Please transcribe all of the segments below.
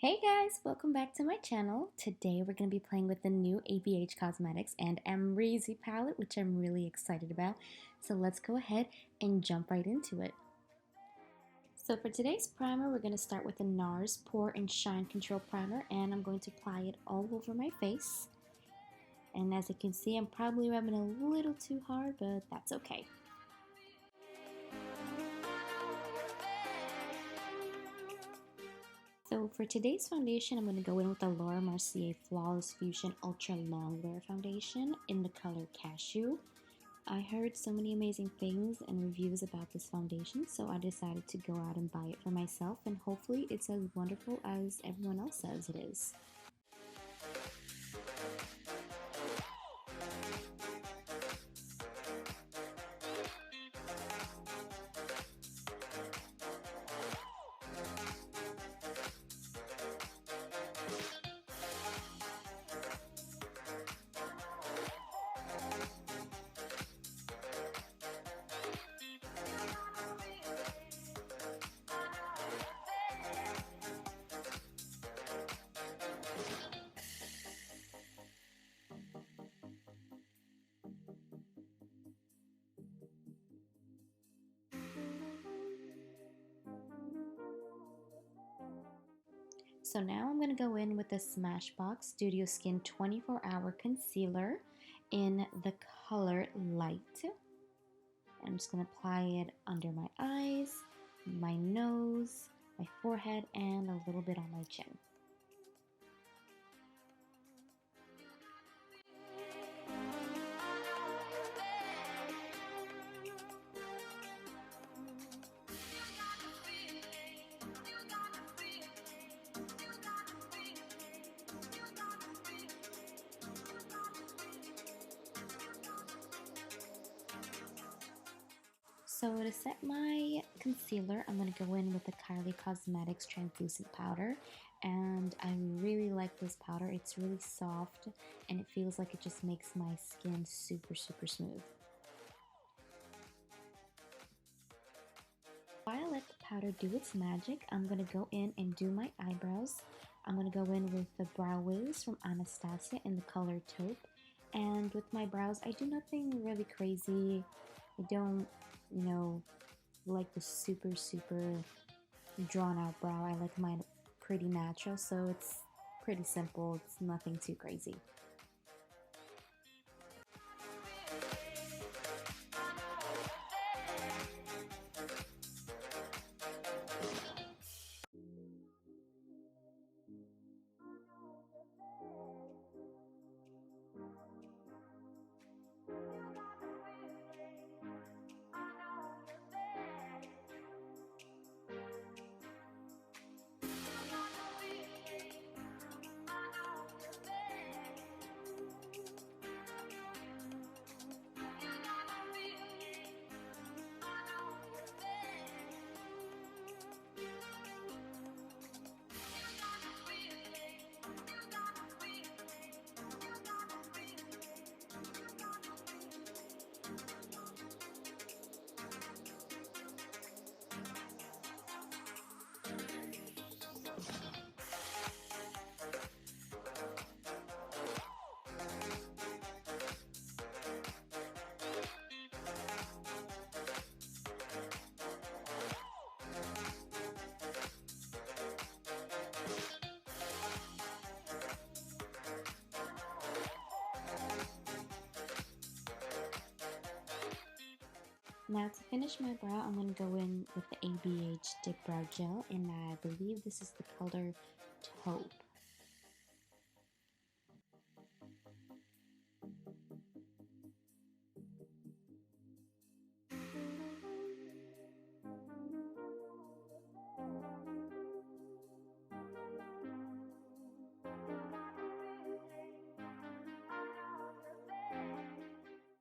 Hey guys, welcome back to my channel. Today we're going to be playing with the new ABH Cosmetics and Amrezy palette, which I'm really excited about. So let's go ahead and jump right into it. So for today's primer, we're going to start with the Nars Pore and Shine Control Primer, and I'm going to apply it all over my face. And as you can see, I'm probably rubbing a little too hard, but that's okay. So for today's foundation, I'm going to go in with the Mercier Flawless Fusion ultra-longwear foundation in the color Cashew. I heard so many amazing things and reviews about this foundation, so I decided to go out and buy it for myself, and hopefully it's as wonderful as everyone else says it is. So now I'm going to go in with the Smashbox Studio Skin 24-Hour Concealer in the color Light. I'm just going to apply it under my eyes, my nose, my forehead, and a little bit on my chin. So to set my concealer, I'm going to go in with the Kylie Cosmetics Translucent powder, and I really like this powder. It's really soft and it feels like it just makes my skin super smooth. While I let the powder do its magic, I'm going to go in and do my eyebrows. I'm going to go in with the Brow Wigs from Anastacia in the color Taupe, and with my brows I do nothing really crazy. I don't like the super drawn out brow. I like mine pretty natural, so it's pretty simple. It's nothing too crazy. Now to finish my brow, I'm going to go in with the ABH Dipbrow Gel, and I believe this is the color Taupe.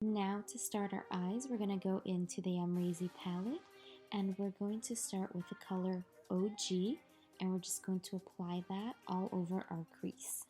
Now to start our eyes, we're going to go into the Amrezy palette, and we're going to start with the color OG, and we're just going to apply that all over our crease.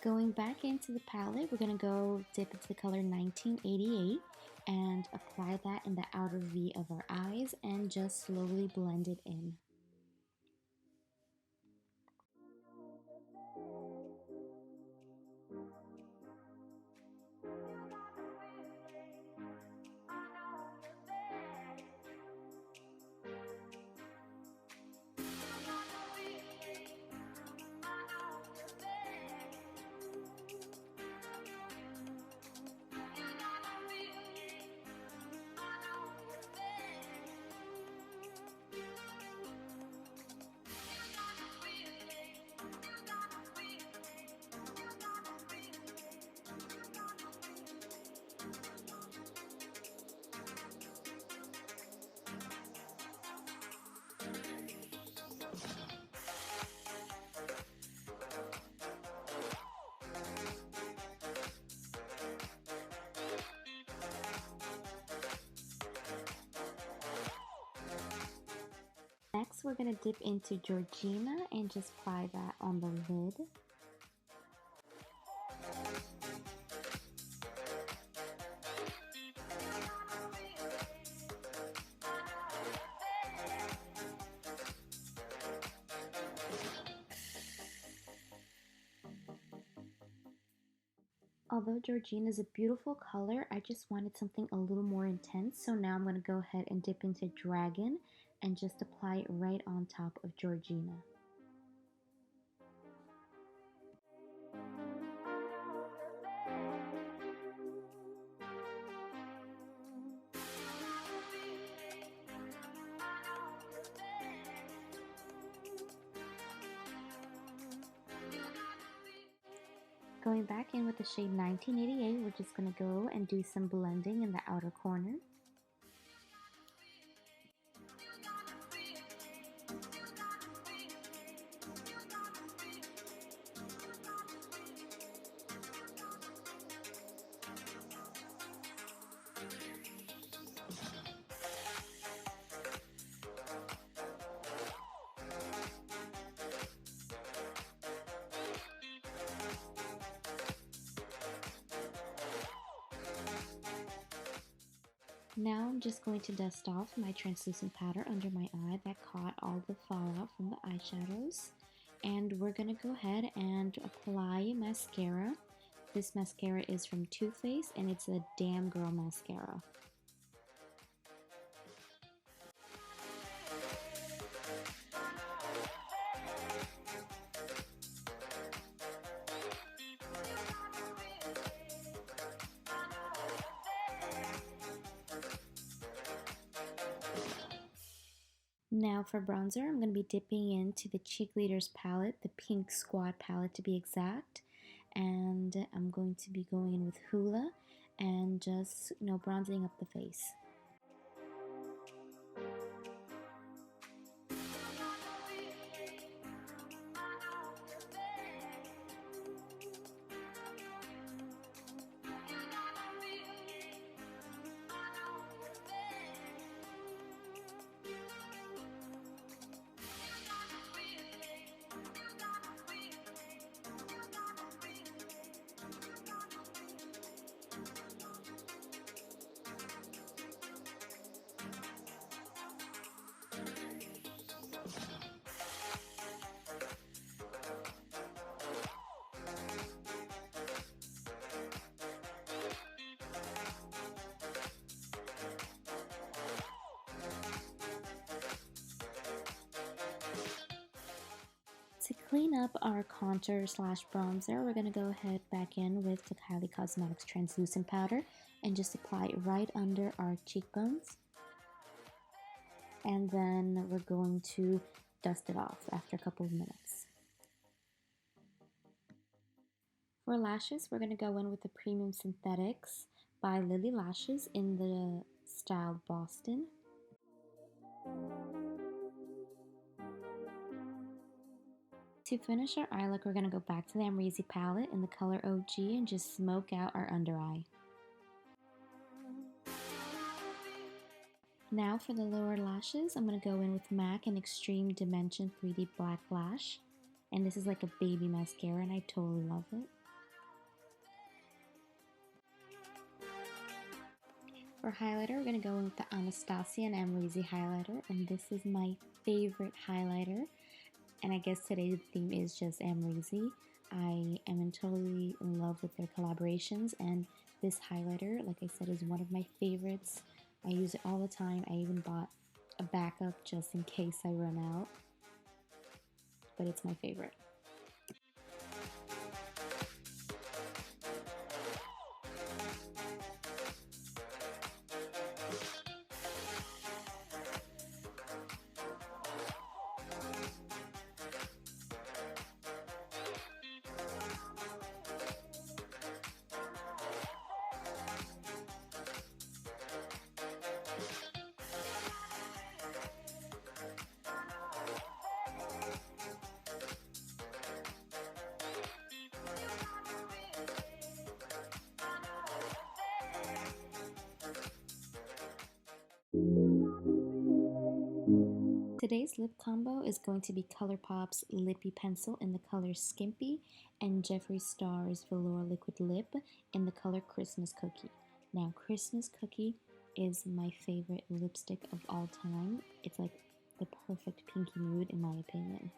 Going back into the palette, we're going to go dip into the color 1988 and apply that in the outer V of our eyes and just slowly blend it in. Next, we're going to dip into Georgina and just apply that on the lid. Although Georgina is a beautiful color, I just wanted something a little more intense. So now I'm going to go ahead and dip into Dragon and just apply it right on top of Georgina. Going back in with the shade 1988, we're just going to go and do some blending in the outer corner. Now I'm just going to dust off my translucent powder under my eye that caught all the fallout from the eyeshadows. And we're going to go ahead and apply mascara. This mascara is from Too Faced and it's a Damn Girl mascara. Now for bronzer, I'm going to be dipping into the Cheekleaders palette, the Pink Squad palette to be exact. And I'm going to be going in with Hoola and just, bronzing up the face. To clean up our contour slash bronzer, we're going to go ahead back in with the Kylie Cosmetics Translucent powder and just apply it right under our cheekbones. And then we're going to dust it off after a couple of minutes. For lashes, we're going to go in with the Premium Synthetics by Lilly Lashes in the style Boston. To finish our eye look, we're going to go back to the Amrezy palette in the color OG and just smoke out our under eye. Now for the lower lashes, I'm going to go in with MAC in Extreme Dimension 3D Black Lash. And this is like a baby mascara and I totally love it. For highlighter, we're going to go with the Anastacia and Amrezy highlighter, and this is my favorite highlighter. And I guess today's theme is just Amrezy. I am totally in love with their collaborations, and this highlighter, like I said, is one of my favorites. I use it all the time. I even bought a backup just in case I run out, but it's my favorite. Today's lip combo is going to be Colourpop's Lippie Pencil in the color Skimpy and Jeffree Star's Velour Liquid Lip in the color Christmas Cookie. Now, Christmas Cookie is my favorite lipstick of all time. It's like the perfect pinky nude in my opinion.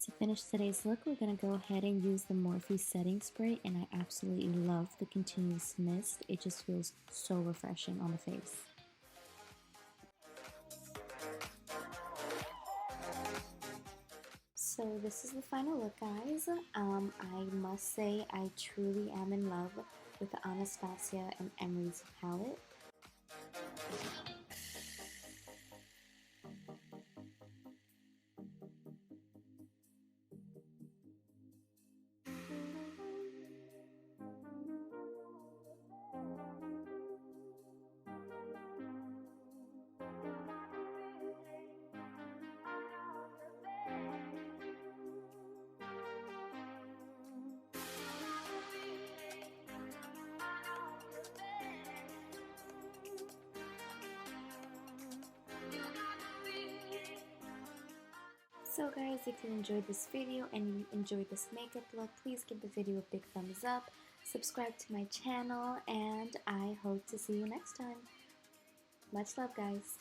To finish today's look, we're going to go ahead and use the Morphe setting spray, and I absolutely love the continuous mist. It just feels so refreshing on the face. So this is the final look, guys. I must say I truly am in love with the Anastacia and Amrezy palette. So guys, if you enjoyed this video and you enjoyed this makeup look, please give the video a big thumbs up, subscribe to my channel, and I hope to see you next time. Much love, guys.